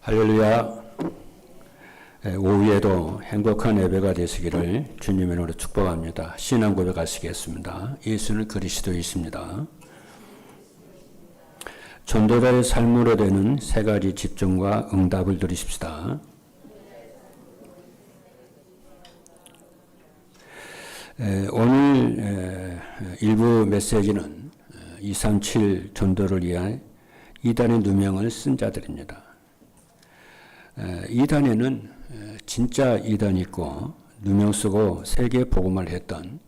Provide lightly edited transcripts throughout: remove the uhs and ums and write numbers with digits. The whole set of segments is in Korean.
할렐루야. 오후에도 행복한 예배가 되시기를 주님의 이름으로 축복합니다. 신앙 고백하시겠습니다. 예수는 그리스도이십니다. 전도자의 삶으로 되는 세 가지 집중과 응답을 들으십시다. 오늘 일부 메시지는 237 전도를 위한 이단의 누명을 쓴 자들입니다. 이단에는 진짜 이단이 있고 누명 쓰고 세계 복음을 했던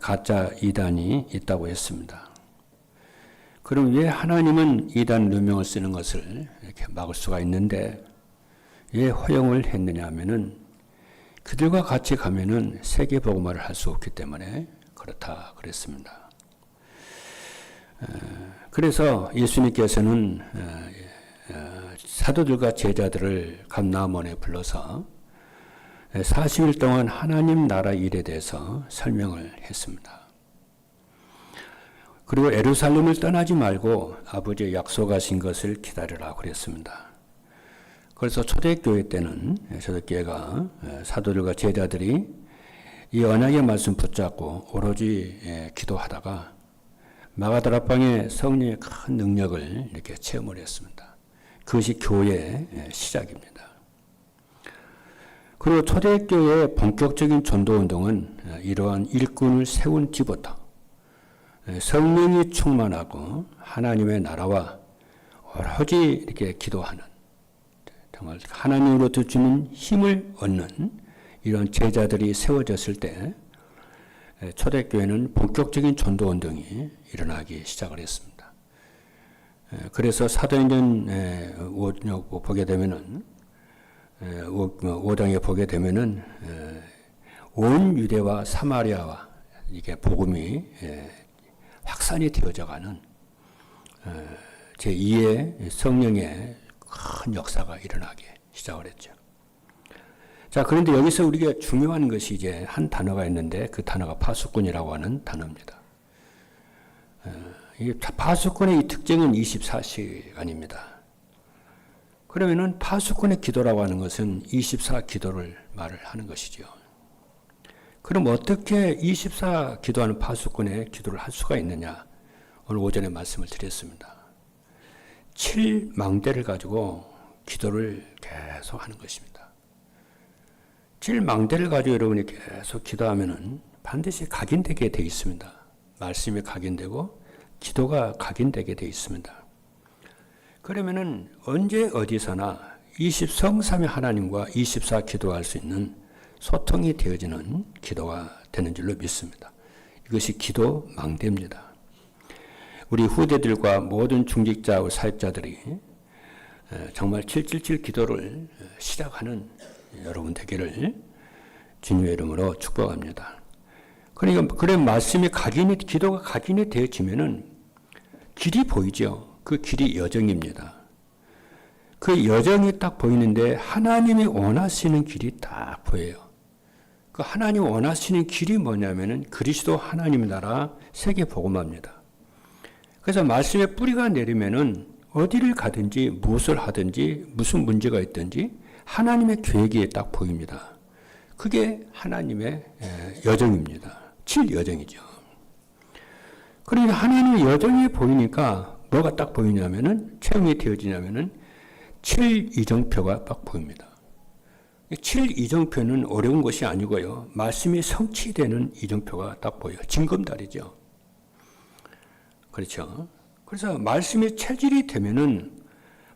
가짜 이단이 있다고 했습니다. 그럼 왜 하나님은 이단 누명을 쓰는 것을 이렇게 막을 수가 있는데 왜 허용을 했느냐 하면은 그들과 같이 가면은 세계 복음화를 할 수 없기 때문에 그렇다 그랬습니다. 그래서 예수님께서는 사도들과 제자들을 감람원에 불러서 40일 동안 하나님 나라 일에 대해서 설명을 했습니다. 그리고 예루살렘을 떠나지 말고 아버지의 약속하신 것을 기다리라 그랬습니다. 그래서 초대교회 때는 초대교회가 사도들과 제자들이 이 언약의 말씀 붙잡고 오로지 기도하다가 마가다락방에 성령의 큰 능력을 이렇게 체험을 했습니다. 그것이 교회의 시작입니다. 그리고 초대교회의 본격적인 전도운동은 이러한 일꾼을 세운 뒤부터 성령이 충만하고 하나님의 나라와 오로지 이렇게 기도하는 정말 하나님으로부터 주는 힘을 얻는 이런 제자들이 세워졌을 때 초대교회는 본격적인 전도운동이 일어나기 시작을 했습니다. 그래서 사도행전 5장에 보게 되면은 5장에 보게 되면은 온 유대와 사마리아와 이게 복음이 확산이 되어져가는 제2의 성령의 큰 역사가 일어나기 시작을 했죠. 자, 그런데 여기서 우리가 중요한 것이 이제 한 단어가 있는데 그 단어가 파수꾼이라고 하는 단어입니다. 이 파수꾼의 이 특징은 24시간입니다. 그러면은 파수꾼의 기도라고 하는 것은 24 기도를 말을 하는 것이죠. 그럼 어떻게 24 기도하는 파수꾼의 기도를 할 수가 있느냐? 오늘 오전에 말씀을 드렸습니다. 7망대를 가지고 기도를 계속 하는 것입니다. 7망대를 가지고 여러분이 계속 기도하면은 반드시 각인되게 되어 있습니다. 말씀이 각인되고 기도가 각인되게 되어 있습니다. 그러면은 언제 어디서나 20성삼위 하나님과 24 기도할 수 있는 소통이 되어지는 기도가 되는 줄로 믿습니다. 이것이 기도 망대입니다. 우리 후대들과 모든 중직자와 사역자들이 정말 777 기도를 시작하는 여러분 되기를 주님의 이름으로 축복합니다. 그러니까 그래 말씀이 기도가 각인이 되어지면은 길이 보이죠. 그 길이 여정입니다. 그 여정이 딱 보이는데 하나님이 원하시는 길이 딱 보여요. 그 하나님 원하시는 길이 뭐냐면은 그리스도 하나님 나라 세계 복음화입니다. 그래서 말씀의 뿌리가 내리면은 어디를 가든지 무엇을 하든지 무슨 문제가 있든지 하나님의 계획이 딱 보입니다. 그게 하나님의 여정입니다. 7여정이죠. 그러니까 하나님의 여정이 보이니까 뭐가 딱 보이냐면은 체험이 되어지냐면은 7이정표가 딱 보입니다. 7이정표는 어려운 것이 아니고요. 말씀이 성취되는 이정표가 딱 보여요. 징검다리죠. 그렇죠. 그래서 말씀이 체질이 되면은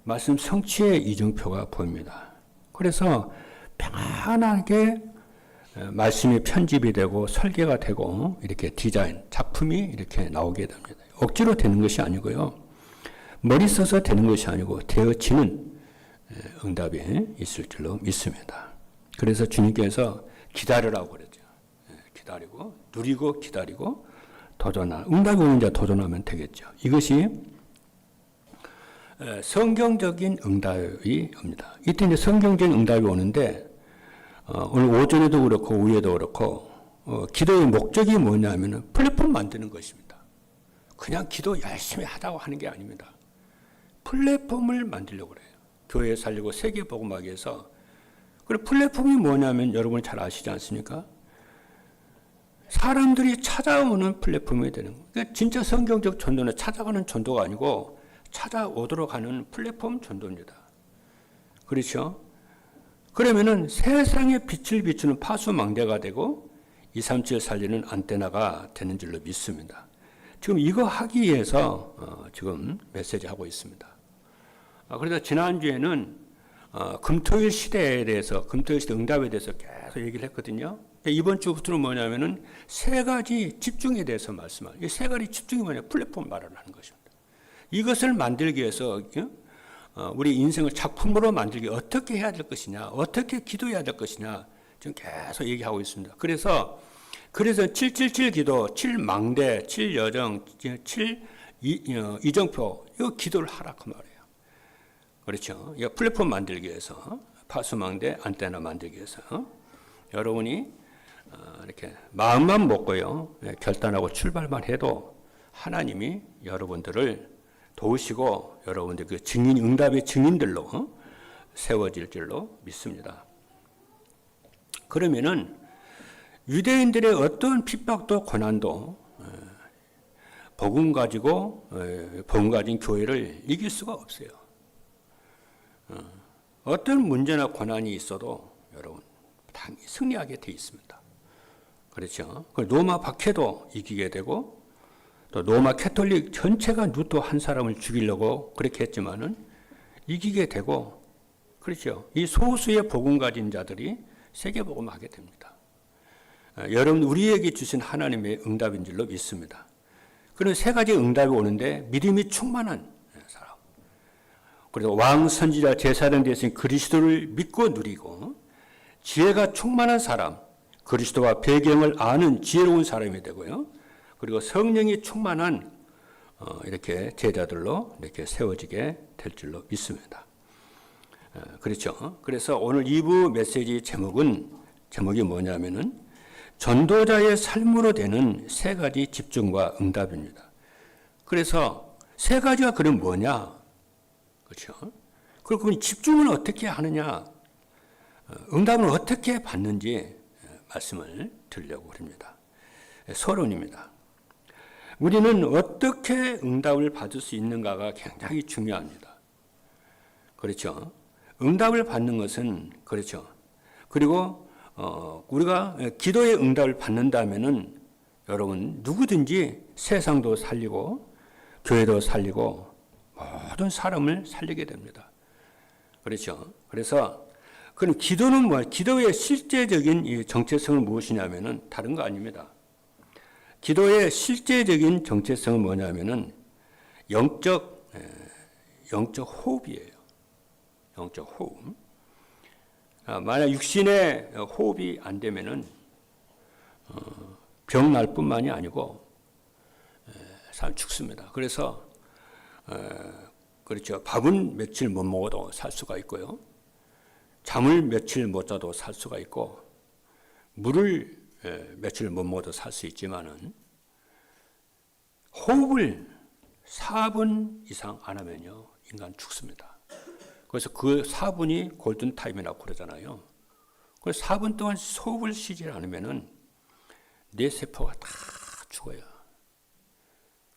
말씀 성취의 이정표가 보입니다. 그래서 평안하게 말씀이 편집이 되고 설계가 되고 이렇게 디자인, 작품이 이렇게 나오게 됩니다. 억지로 되는 것이 아니고요. 머리 써서 되는 것이 아니고 되어지는 응답이 있을 줄로 믿습니다. 그래서 주님께서 기다리라고 그러죠. 기다리고 누리고 기다리고 도전하. 응답이 오는 자 도전하면 되겠죠. 이것이 성경적인 응답이 옵니다. 이때 이제 성경적인 응답이 오는데 오늘 오전에도 그렇고 오후에도 그렇고 기도의 목적이 뭐냐면 플랫폼 만드는 것입니다. 그냥 기도 열심히 하다고 하는 게 아닙니다. 플랫폼을 만들려고 그래요. 교회 살리고 세계 복음하기 위해서. 그리고 플랫폼이 뭐냐면 여러분이 잘 아시지 않습니까? 사람들이 찾아오는 플랫폼이 되는 거예요. 그러니까 진짜 성경적 전도는 찾아가는 전도가 아니고 찾아오도록 하는 플랫폼 전도입니다. 그렇죠? 그러면은 세상에 빛을 비추는 파수망대가 되고 237 살리는 안테나가 되는 줄로 믿습니다. 지금 이거 하기 위해서 지금 메시지 하고 있습니다. 그래서 지난주에는 금토일 시대에 대해서, 금토일 시대 응답에 대해서 계속 얘기를 했거든요. 이번 주부터는 뭐냐면은 세 가지 집중에 대해서 말씀하는, 이 세 가지 집중이 뭐냐, 플랫폼 말을 하는 것입니다. 이것을 만들기 위해서 우리 인생을 작품으로 만들기 어떻게 해야 될 것이냐, 어떻게 기도해야 될 것이냐 지금 계속 얘기하고 있습니다. 그래서 777 기도, 7망대, 7여정, 7 이정표 이거 기도를 하라 그 말이에요. 그렇죠? 이 플랫폼 만들기 위해서, 파수망대 안테나 만들기 위해서 여러분이 이렇게 마음만 먹고요, 결단하고 출발만 해도 하나님이 여러분들을 도우시고 여러분들 그 증인, 응답의 증인들로 세워질 줄로 믿습니다. 그러면은 유대인들의 어떤 핍박도 고난도 복음 가지고 복음 가진 교회를 이길 수가 없어요. 어떤 문제나 고난이 있어도 여러분 당연히 승리하게 돼 있습니다. 그렇죠? 로마 박해도 이기게 되고 또 로마 캐톨릭 전체가 루터 한 사람을 죽이려고 그렇게 했지만은 이기게 되고, 그렇죠? 이 소수의 복음 가진 자들이 세계 복음하게 됩니다. 여러분 우리에게 주신 하나님의 응답인 줄로 믿습니다. 그런 세 가지 응답이 오는데 믿음이 충만한 사람, 그리고 왕 선지자 제사장 되신 그리스도를 믿고 누리고 지혜가 충만한 사람, 그리스도와 배경을 아는 지혜로운 사람이 되고요. 그리고 성령이 충만한 이렇게 제자들로 이렇게 세워지게 될 줄로 믿습니다. 그렇죠. 그래서 오늘 2부 메시지 제목이 뭐냐면은 전도자의 삶으로 되는 세 가지 집중과 응답입니다. 그래서 세 가지가 그럼 뭐냐? 그렇죠. 그리고 집중은 어떻게 하느냐? 응답은 어떻게 받는지 말씀을 드리려고 합니다. 서론입니다. 우리는 어떻게 응답을 받을 수 있는가가 굉장히 중요합니다. 그렇죠. 응답을 받는 것은, 그렇죠. 그리고 우리가 기도의 응답을 받는다면은 여러분 누구든지 세상도 살리고 교회도 살리고 모든 사람을 살리게 됩니다. 그렇죠. 그래서 그럼 기도는 뭐야? 기도의 실제적인 이 정체성은 무엇이냐면은 다른 거 아닙니다. 기도의 실제적인 정체성은 뭐냐면은 영적 호흡이에요. 영적 호흡. 만약 육신의 호흡이 안 되면은 병 날 뿐만이 아니고 사람 죽습니다. 그래서 그렇죠. 밥은 며칠 못 먹어도 살 수가 있고요. 잠을 며칠 못 자도 살 수가 있고, 물을 며칠 못 먹어도 살 수 있지만은 호흡을 4분 이상 안 하면요 인간 죽습니다. 그래서 그 4분이 골든 타임이라고 그러잖아요. 그래서 4분 동안 호흡을 쉬지 않으면은 내 세포가 다 죽어요.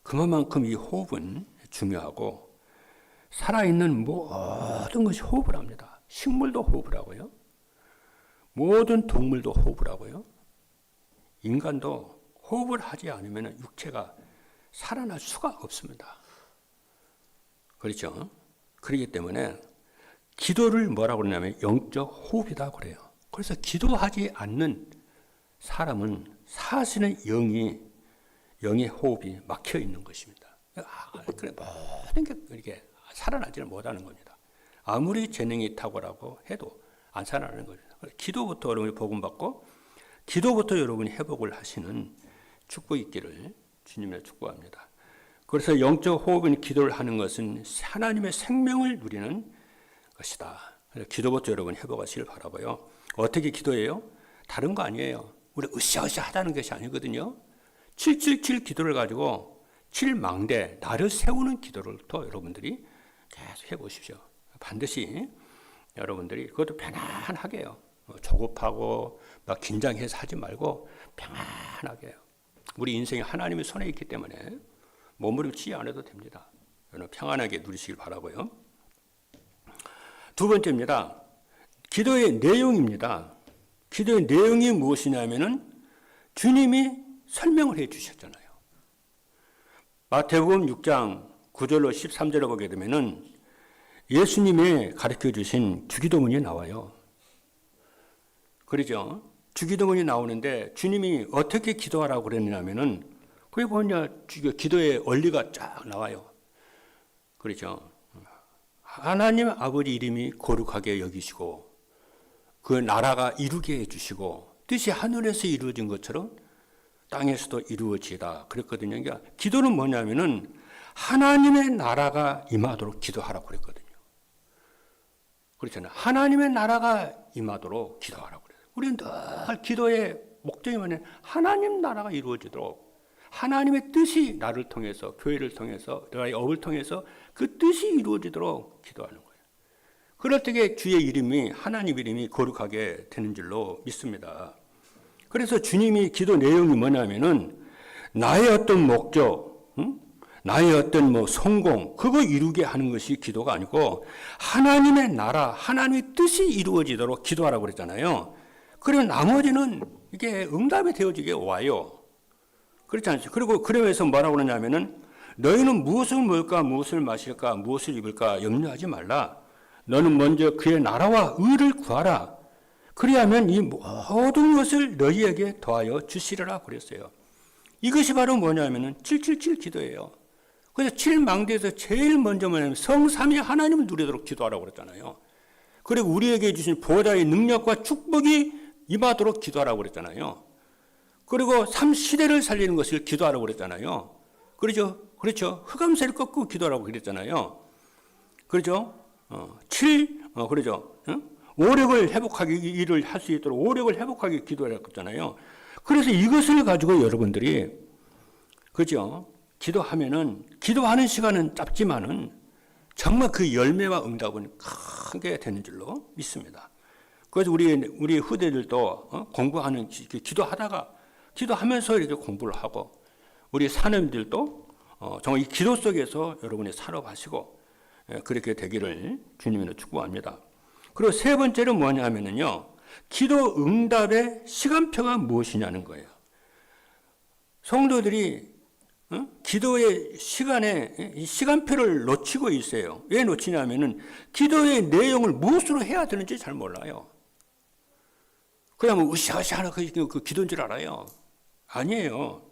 그만큼 이 호흡은 중요하고 살아있는 모든 것이 호흡을 합니다. 식물도 호흡을 하고요. 모든 동물도 호흡을 하고요. 인간도 호흡을 하지 않으면 육체가 살아날 수가 없습니다. 그렇죠? 그렇기 때문에 기도를 뭐라고 그러냐면 영적 호흡이다 그래요. 그래서 기도하지 않는 사람은 사실은 영의 호흡이 막혀 있는 것입니다. 그래 모든 게 이렇게 살아나지는 못하는 겁니다. 아무리 재능이 탁월하고 해도 안 살아나는 겁니다. 기도부터 여러분이 복음 받고 기도부터 여러분이 회복을 하시는 축복 있기를 주님의 축복합니다. 그래서 영적 호흡인 기도를 하는 것은 하나님의 생명을 누리는 것이다. 그래서 기도부터 여러분 회복하시길 바라고요. 어떻게 기도해요? 다른 거 아니에요. 우리 으쌰으쌰 하다는 것이 아니거든요. 777 기도를 가지고 7망대 나를 세우는 기도를 또 여러분들이 계속 해보십시오. 반드시 여러분들이 그것도 편안하게요. 조급하고 막 긴장해서 하지 말고 편안하게. 우리 인생이 하나님의 손에 있기 때문에 몸부림치지 않아도 됩니다. 여러분 평안하게 누리시길 바라고요. 두 번째입니다. 기도의 내용입니다. 기도의 내용이 무엇이냐면은 주님이 설명을 해 주셨잖아요. 마태복음 6장 9절로 13절을 보게 되면은 예수님이 가르쳐 주신 주기도문이 나와요. 그러죠? 주기도문이 나오는데 주님이 어떻게 기도하라고 그랬냐면은 그게 뭐냐, 기도의 원리가 쫙 나와요. 그렇죠? 하나님 아버지 이름이 거룩하게 여기시고 그 나라가 이루게 해주시고 뜻이 하늘에서 이루어진 것처럼 땅에서도 이루어지다 그랬거든요. 그러니까 기도는 뭐냐면은 하나님의 나라가 임하도록 기도하라고 그랬거든요. 그렇잖아요. 하나님의 나라가 임하도록 기도하라고 그래요. 우리는 늘 기도의 목적이 뭐냐면 하나님 나라가 이루어지도록 하나님의 뜻이 나를 통해서 교회를 통해서 나의 업을 통해서 그 뜻이 이루어지도록 기도하는 거예요. 그럴 때에 주의 이름이 하나님 이름이 거룩하게 되는 줄로 믿습니다. 그래서 주님이 기도 내용이 뭐냐면은 나의 어떤 목적, 나의 어떤 뭐 성공 그거 이루게 하는 것이 기도가 아니고 하나님의 나라, 하나님의 뜻이 이루어지도록 기도하라고 그랬잖아요. 그러면 나머지는 이게 응답이 되어지게 와요. 그렇지 않습니까? 그리고 그러면서 뭐라고 그러냐면은 너희는 무엇을 먹을까, 무엇을 마실까, 무엇을 입을까 염려하지 말라. 너는 먼저 그의 나라와 의를 구하라. 그리하면 이 모든 것을 너희에게 더하여 주시리라 그랬어요. 이것이 바로 뭐냐면은 777 기도예요. 그래서 7망대에서 제일 먼저 뭐냐면 성삼위 하나님을 누리도록 기도하라고 그랬잖아요. 그리고 우리에게 주신 보호자의 능력과 축복이 임하도록 기도하라고 그랬잖아요. 그리고 3시대를 살리는 것을 기도하라고 그랬잖아요. 그렇죠? 그렇죠. 흑암세를 꺾고 기도하라고 그랬잖아요. 그렇죠? 그렇죠. 오력을 회복하기, 일을 할 수 있도록 오력을 회복하기 기도하라고 했잖아요. 그래서 이것을 가지고 여러분들이, 그죠? 기도하면은, 기도하는 시간은 짧지만은 정말 그 열매와 응답은 크게 되는 줄로 믿습니다. 그래서 우리 후대들도 공부하는, 기도하면서 이렇게 공부를 하고, 우리 사람들도 정말 이 기도 속에서 여러분이 산업하시고, 그렇게 되기를 주님으로 축복합니다. 그리고 세 번째는 뭐냐면요. 기도 응답의 시간표가 무엇이냐는 거예요. 성도들이 기도의 시간에 이 시간표를 놓치고 있어요. 왜 놓치냐면은 기도의 내용을 무엇으로 해야 되는지 잘 몰라요. 그냥 뭐 으쌰으쌰 그 기도인 줄 알아요. 아니에요.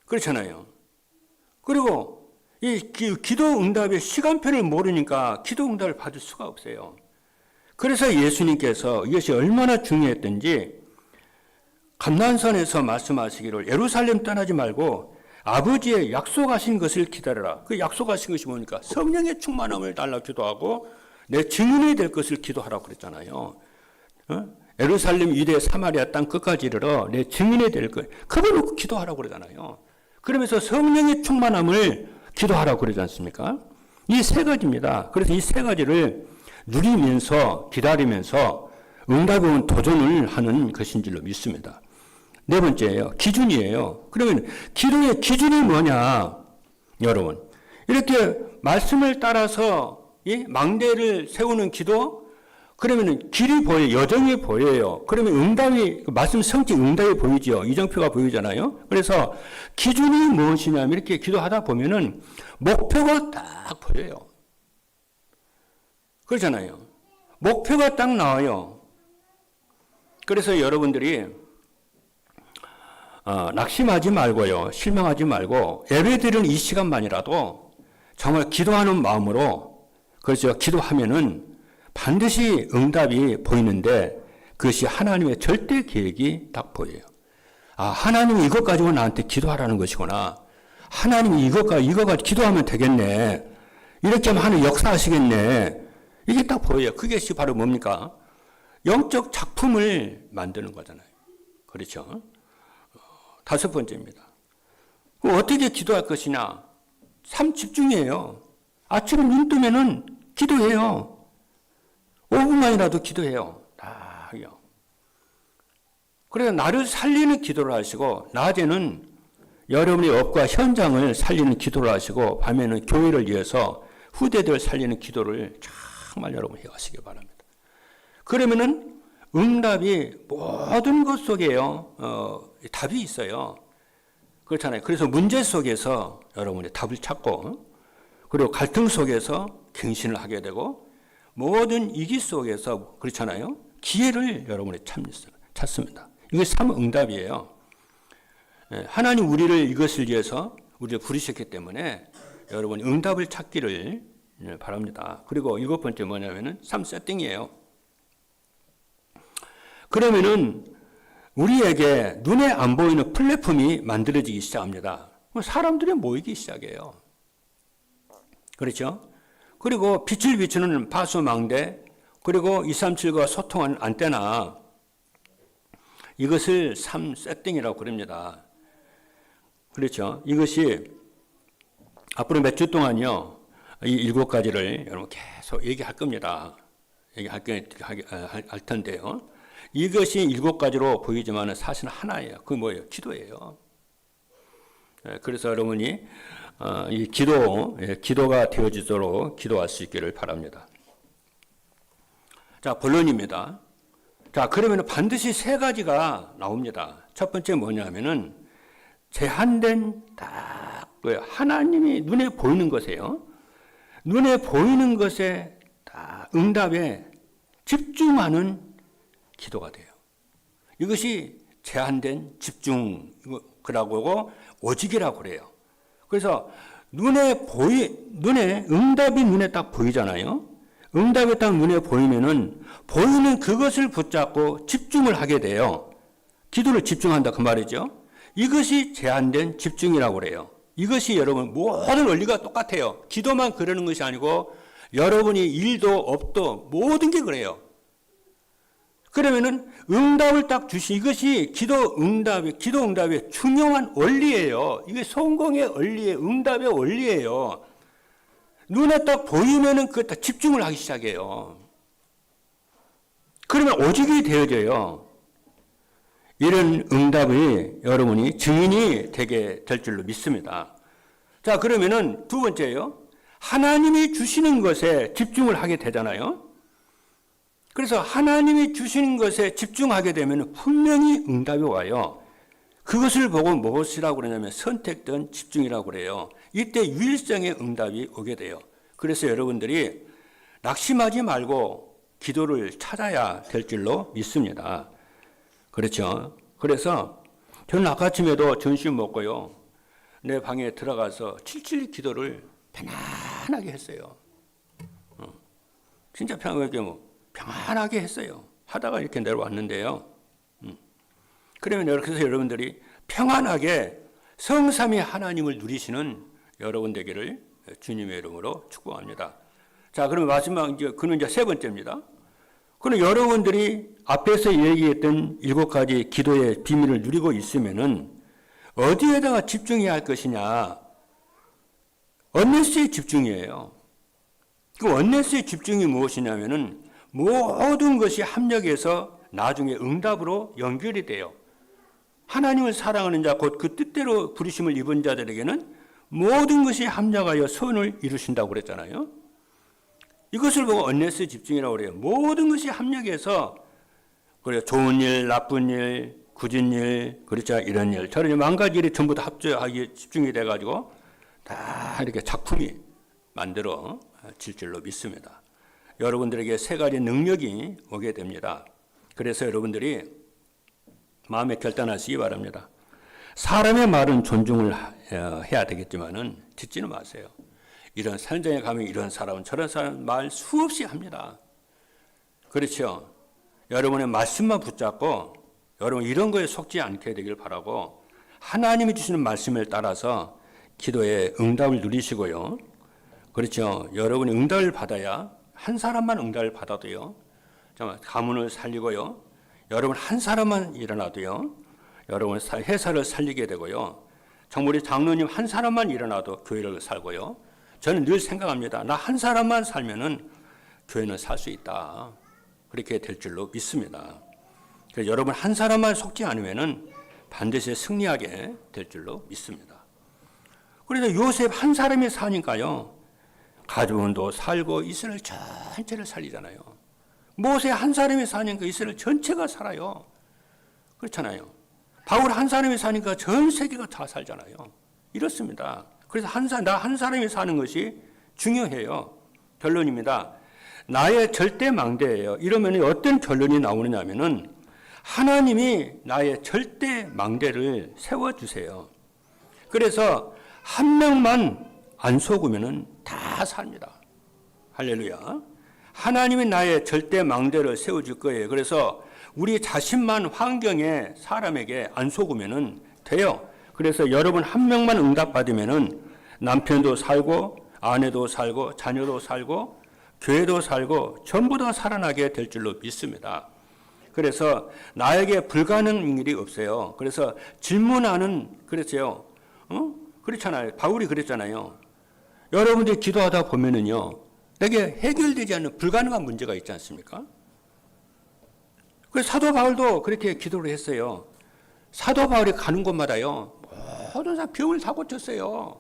그렇잖아요. 그리고 이 기도 응답의 시간표를 모르니까 기도 응답을 받을 수가 없어요. 그래서 예수님께서 이것이 얼마나 중요했던지 감난선에서 말씀하시기를 예루살렘 떠나지 말고 아버지의 약속하신 것을 기다려라. 그 약속하신 것이 뭡니까? 성령의 충만함을 달라 기도하고 내 증인이 될 것을 기도하라고 그랬잖아요. 예루살렘, 유대, 사마리아 땅 끝까지 이르러 내 증인이 될 것. 그걸 놓고 기도하라고 그러잖아요. 그러면서 성령의 충만함을 기도하라고 그러지 않습니까? 이 세 가지입니다. 그래서 이 세 가지를 누리면서 기다리면서 응답에 온 도전을 하는 것인 줄로 믿습니다. 네 번째예요. 기준이에요. 그러면 기도의 기준이 뭐냐? 여러분, 이렇게 말씀을 따라서 이 망대를 세우는 기도, 그러면 길이 보여요. 여정이 보여요. 그러면 응답이, 말씀 성취 응답이 보이죠. 이정표가 보이잖아요. 그래서 기준이 무엇이냐면 이렇게 기도하다 보면은 목표가 딱 보여요. 그렇잖아요. 목표가 딱 나와요. 그래서 여러분들이 낙심하지 말고요. 실망하지 말고 예배드리는 이 시간만이라도 정말 기도하는 마음으로, 그렇죠. 기도하면은 반드시 응답이 보이는데 그것이 하나님의 절대 계획이 딱 보여요. 하나님이 이것 가지고 나한테 기도하라는 것이구나. 하나님이 이것 가지고 기도하면 되겠네. 이렇게 하면 하나님 역사하시겠네. 이게 딱 보여요. 그것이 바로 뭡니까? 영적 작품을 만드는 거잖아요. 그렇죠? 다섯 번째입니다. 어떻게 기도할 것이냐? 삶 집중이에요. 아침에 눈 뜨면은 기도해요. 5분만이라도 기도해요. 다요. 그래서 나를 살리는 기도를 하시고 낮에는 여러분의 업과 현장을 살리는 기도를 하시고 밤에는 교회를 위해서 후대들을 살리는 기도를 정말 여러분 해가시기 바랍니다. 그러면은 응답이 모든 것 속에요. 답이 있어요. 그렇잖아요. 그래서 문제 속에서 여러분이 답을 찾고 그리고 갈등 속에서 갱신을 하게 되고 모든 위기 속에서 그렇잖아요. 기회를 여러분이 찾습니다. 이게 참 응답이에요. 하나님 우리를 이것을 위해서 우리를 부르셨기 때문에 여러분이 응답을 찾기를 바랍니다. 그리고 7번째 뭐냐면은 3세팅이에요. 그러면은 우리에게 눈에 안 보이는 플랫폼이 만들어지기 시작합니다. 사람들이 모이기 시작해요. 그렇죠? 그리고 빛을 비추는 파수망대, 그리고 237과 소통하는 안테나, 이것을 3세팅이라고 그럽니다. 그렇죠? 이것이 앞으로 몇 주 동안요, 이 7가지를 여러분 계속 얘기할 겁니다. 얘기할 텐데요. 이것이 7가지로 보이지만 사실은 하나예요. 그게 뭐예요? 기도예요. 그래서 여러분이 이 기도가 되어지도록 기도할 수 있기를 바랍니다. 자, 본론입니다. 자, 그러면 반드시 3가지가 나옵니다. 첫 번째 뭐냐면은 제한된 딱 하나님이 눈에 보이는 것이에요. 눈에 보이는 것에 딱 응답에 집중하는 기도가 돼요. 이것이 제한된 집중이라고 하고 오직이라고 그래요. 그래서 응답이 눈에 딱 보이잖아요. 응답이 딱 눈에 보이면은 보이는 그것을 붙잡고 집중을 하게 돼요. 기도를 집중한다 그 말이죠. 이것이 제한된 집중이라고 그래요. 이것이 여러분 모든 원리가 똑같아요. 기도만 그러는 것이 아니고 여러분이 일도 업도 모든 게 그래요. 그러면은 응답을 딱 이것이 기도 응답의 중요한 원리예요. 이게 성공의 원리예요. 응답의 원리예요. 눈에 딱 보이면은 그거 딱 집중을 하기 시작해요. 그러면 오직이 되어져요. 이런 응답이 여러분이 증인이 되게 될 줄로 믿습니다. 자, 그러면은 두 번째요. 하나님이 주시는 것에 집중을 하게 되잖아요. 그래서 하나님이 주시는 것에 집중하게 되면 분명히 응답이 와요. 그것을 보고 무엇이라고 그러냐면 선택된 집중이라고 그래요. 이때 유일성의 응답이 오게 돼요. 그래서 여러분들이 낙심하지 말고 기도를 찾아야 될 줄로 믿습니다. 그렇죠? 그래서 저는 아침에도 점심 먹고요. 내 방에 들어가서 칠칠 기도를 편안하게 했어요. 진짜 평안하게 했어요. 하다가 이렇게 내려왔는데요. 그러면 이렇게 해서 여러분들이 평안하게 성삼위 하나님을 누리시는 여러분 되기를 주님의 이름으로 축복합니다. 자, 그러면 마지막 그는 세 번째입니다. 그럼 여러분들이 앞에서 얘기했던 7가지 기도의 비밀을 누리고 있으면은 어디에다가 집중해야 할 것이냐? 언네스의 집중이에요. 그 언네스의 집중이 무엇이냐면은 모든 것이 합력해서 나중에 응답으로 연결이 돼요. 하나님을 사랑하는 자, 곧 그 뜻대로 부르심을 입은 자들에게는 모든 것이 합력하여 선을 이루신다고 그랬잖아요. 이것을 보고 언네스 집중이라고 그래요. 모든 것이 합력해서 그래요. 좋은 일, 나쁜 일, 굳은 일, 그렇죠. 이런 일, 저런 일, 만 가지 일이 전부 다 합쳐하기에 집중이 돼가지고 다 이렇게 작품이 만들어질 줄로 믿습니다. 여러분들에게 3가지 능력이 오게 됩니다. 그래서 여러분들이 마음에 결단하시기 바랍니다. 사람의 말은 존중을 해야 되겠지만은 듣지는 마세요. 이런 산장에 가면 이런 사람은 저런 사람 말 수없이 합니다. 그렇죠? 여러분의 말씀만 붙잡고 여러분 이런 거에 속지 않게 되길 바라고 하나님이 주시는 말씀을 따라서 기도에 응답을 누리시고요. 그렇죠? 여러분이 응답을 받아야 한 사람만 응답을 받아도요. 가문을 살리고요. 여러분 한 사람만 일어나도요. 여러분 회사를 살리게 되고요. 정부리 장로님 한 사람만 일어나도 교회를 살고요. 저는 늘 생각합니다. 나 한 사람만 살면은 교회는 살 수 있다. 그렇게 될 줄로 믿습니다. 그래서 여러분 한 사람만 속지 않으면은 반드시 승리하게 될 줄로 믿습니다. 그래서 요셉 한 사람이 사니까요, 가족도 살고 이스라엘 전체를 살리잖아요. 모세 한 사람이 사니까 이스라엘 전체가 살아요. 그렇잖아요. 바울 한 사람이 사니까 전 세계가 다 살잖아요. 이렇습니다. 그래서 나 한 사람이 사는 것이 중요해요. 결론입니다. 나의 절대 망대예요. 이러면 어떤 결론이 나오느냐면은 하나님이 나의 절대 망대를 세워주세요. 그래서 한 명만 안 속으면은 다 삽니다. 할렐루야. 하나님이 나의 절대 망대를 세워줄 거예요. 그래서 우리 자신만 환경에 사람에게 안 속으면은 돼요. 그래서 여러분 한 명만 응답받으면은 남편도 살고 아내도 살고 자녀도 살고 교회도 살고 전부 다 살아나게 될 줄로 믿습니다. 그래서 나에게 불가능한 일이 없어요. 그래서 질문하는, 그랬어요. 그렇잖아요. 바울이 그랬잖아요. 여러분들이 기도하다 보면은요, 내게 해결되지 않는 불가능한 문제가 있지 않습니까? 그래서 사도 바울도 그렇게 기도를 했어요. 사도 바울이 가는 곳마다요, 모든 사람 병을 다 고쳤어요.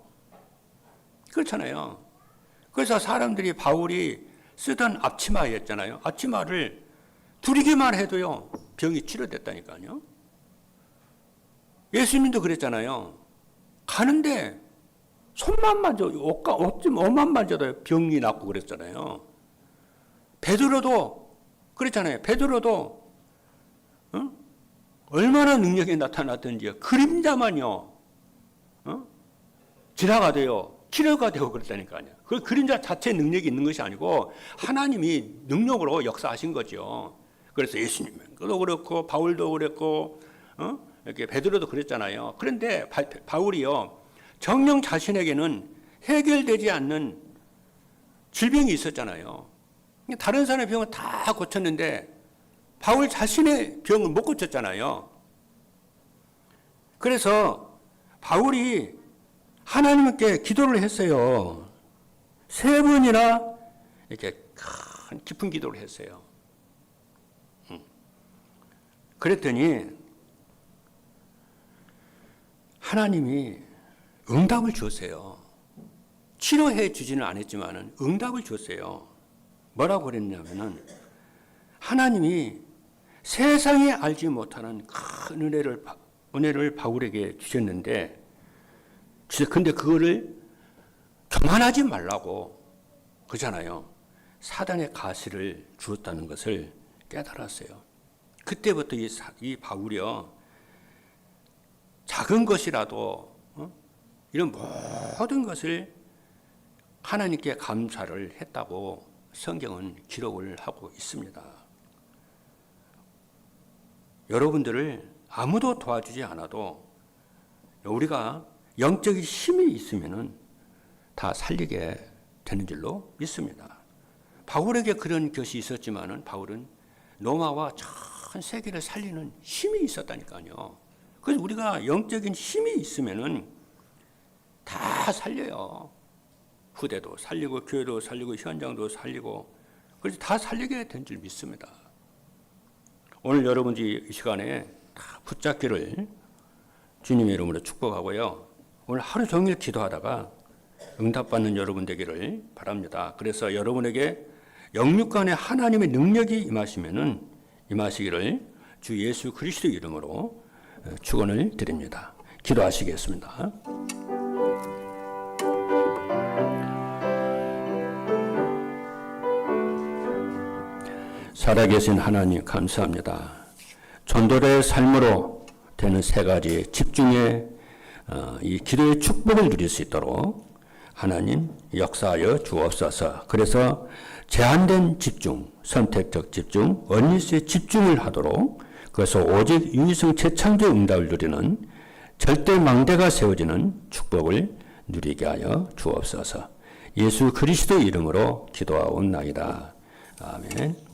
그렇잖아요. 그래서 사람들이 바울이 쓰던 앞치마였잖아요. 앞치마를 두리기만 해도요, 병이 치료됐다니까요. 예수님도 그랬잖아요. 가는데 손만 만져, 옷만 만져도 병이 낫고 그랬잖아요. 베드로도 그랬잖아요. 베드로도 얼마나 능력이 나타났던지 그림자만요, 지나가도요, 치료가 되고 그랬다니까요. 그 그림자 자체의 능력이 있는 것이 아니고 하나님이 능력으로 역사하신 거죠. 그래서 예수님도 그렇고 바울도 그랬고 이렇게 베드로도 그랬잖아요. 그런데 바울이요, 정녕 자신에게는 해결되지 않는 질병이 있었잖아요. 다른 사람의 병은 다 고쳤는데 바울 자신의 병은 못 고쳤잖아요. 그래서 바울이 하나님께 기도를 했어요. 3번이나 이렇게 큰 깊은 기도를 했어요. 그랬더니 하나님이 응답을 줬어요. 치료해 주지는 않았지만 응답을 줬어요. 뭐라고 그랬냐면은 하나님이 세상에 알지 못하는 큰 은혜를 바울에게 주셨는데, 근데 그거를 교만하지 말라고 그러잖아요. 사단의 가시를 주었다는 것을 깨달았어요. 그때부터 이 바울이요, 작은 것이라도 이런 모든 것을 하나님께 감사를 했다고 성경은 기록을 하고 있습니다. 여러분들을 아무도 도와주지 않아도 우리가 영적인 힘이 있으면은 다 살리게 되는 줄로 믿습니다. 바울에게 그런 것이 있었지만은 바울은 로마와 전 세계를 살리는 힘이 있었다니까요. 그래서 우리가 영적인 힘이 있으면은 다 살려요. 후대도 살리고 교회도 살리고 현장도 살리고, 그래서 다 살리게 된 줄 믿습니다. 오늘 여러분들이 이 시간에 다 붙잡기를 주님의 이름으로 축복하고요. 오늘 하루 종일 기도하다가 응답받는 여러분 되기를 바랍니다. 그래서 여러분에게 영육간에 하나님의 능력이 임하시기를 주 예수 그리스도 이름으로 축원을 드립니다. 기도하시겠습니다. 살아계신 하나님 감사합니다. 전도자의 삶으로 되는 3가지 집중의 이 기도의 축복을 누릴 수 있도록 하나님 역사하여 주옵소서. 그래서 제한된 집중, 선택적 집중, 원리스의 집중을 하도록, 그래서 오직 유이성 재창조 응답을 누리는 절대 망대가 세워지는 축복을 누리게 하여 주옵소서. 예수 그리스도 이름으로 기도하옵나이다. 아멘.